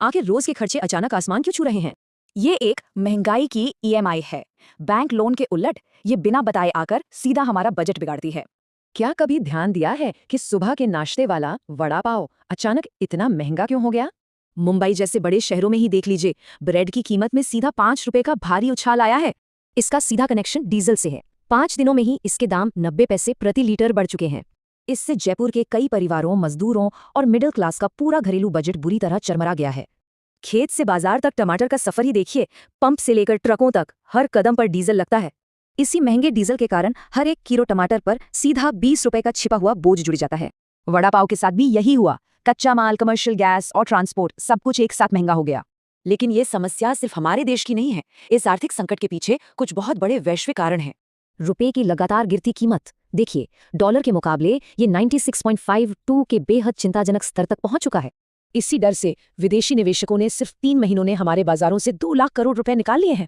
आखिर रोज के खर्चे अचानक आसमान क्यों छू रहे हैं? ये एक महंगाई की ईएमआई है। बैंक लोन के उलट ये बिना बताए आकर सीधा हमारा बजट बिगाड़ती है। क्या कभी ध्यान दिया है कि सुबह के नाश्ते वाला वड़ा पाव अचानक इतना महंगा क्यों हो गया? मुंबई जैसे बड़े शहरों में ही देख लीजिए, ब्रेड की कीमत में सीधा 5 रुपए का भारी उछाल आया है। इसका सीधा कनेक्शन डीजल से है। 5 दिनों में ही इसके दाम 90 पैसे प्रति लीटर बढ़ चुके हैं। इससे जयपुर के कई परिवारों, मजदूरों और मिडिल क्लास का पूरा घरेलू बजट बुरी तरह चरमरा गया है। खेत से बाजार तक टमाटर का सफर ही देखिए, पंप से लेकर ट्रकों तक हर कदम पर डीजल लगता है। इसी महंगे डीजल के कारण हर 1 किलो टमाटर पर सीधा 20 रुपए का छिपा हुआ बोझ जुड़ जाता है। वड़ा पाव के साथ भी यही हुआ। कच्चा माल, कमर्शियल गैस और ट्रांसपोर्ट सब कुछ एक साथ महंगा हो गया। लेकिन ये समस्या सिर्फ हमारे देश की नहीं है। इस आर्थिक संकट के पीछे कुछ बहुत बड़े वैश्विक कारण हैं। रुपए की लगातार गिरती कीमत देखिए, डॉलर के मुकाबले ये 96.52 के बेहद चिंताजनक स्तर तक पहुंच चुका है। इसी डर से विदेशी निवेशकों ने सिर्फ 3 महीनों में हमारे बाजारों से 2 लाख करोड़ रुपए निकाल लिए हैं।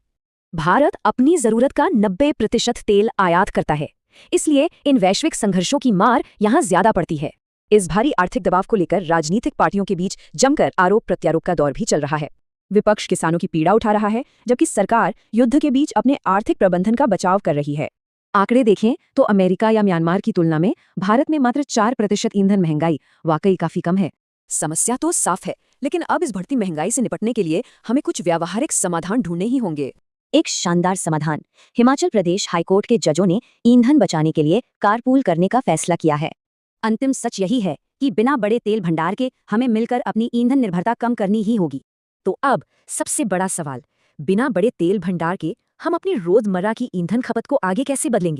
भारत अपनी जरूरत का 90% तेल आयात करता है, इसलिए इन वैश्विक संघर्षों की मार यहाँ ज्यादा पड़ती है। इस भारी आर्थिक दबाव को लेकर राजनीतिक पार्टियों के बीच जमकर आरोप प्रत्यारोप का दौर भी चल रहा है। विपक्ष किसानों की पीड़ा उठा रहा है, जबकि सरकार युद्ध के बीच अपने आर्थिक प्रबंधन का बचाव कर रही है। आंकड़े देखें तो अमेरिका या म्यांमार की तुलना में भारत में मात्र 4% ईंधन महंगाई वाकई काफी कम है। समस्या तो साफ है, लेकिन अब इस बढ़ती महंगाई से निपटने के लिए हमें कुछ व्यावहारिक समाधान ढूंढने ही होंगे। एक शानदार समाधान। हिमाचल प्रदेश हाईकोर्ट के जजों ने ईंधन बचाने के लिए कारपूल करने का फैसला किया है। अंतिम सच यही है कि बिना बड़े तेल भंडार के हमें मिलकर अपनी ईंधन निर्भरता कम करनी ही होगी। तो अब सबसे बड़ा सवाल, बिना बड़े तेल भंडार के हम अपनी रोजमर्रा की ईंधन खपत को आगे कैसे बदलेंगे?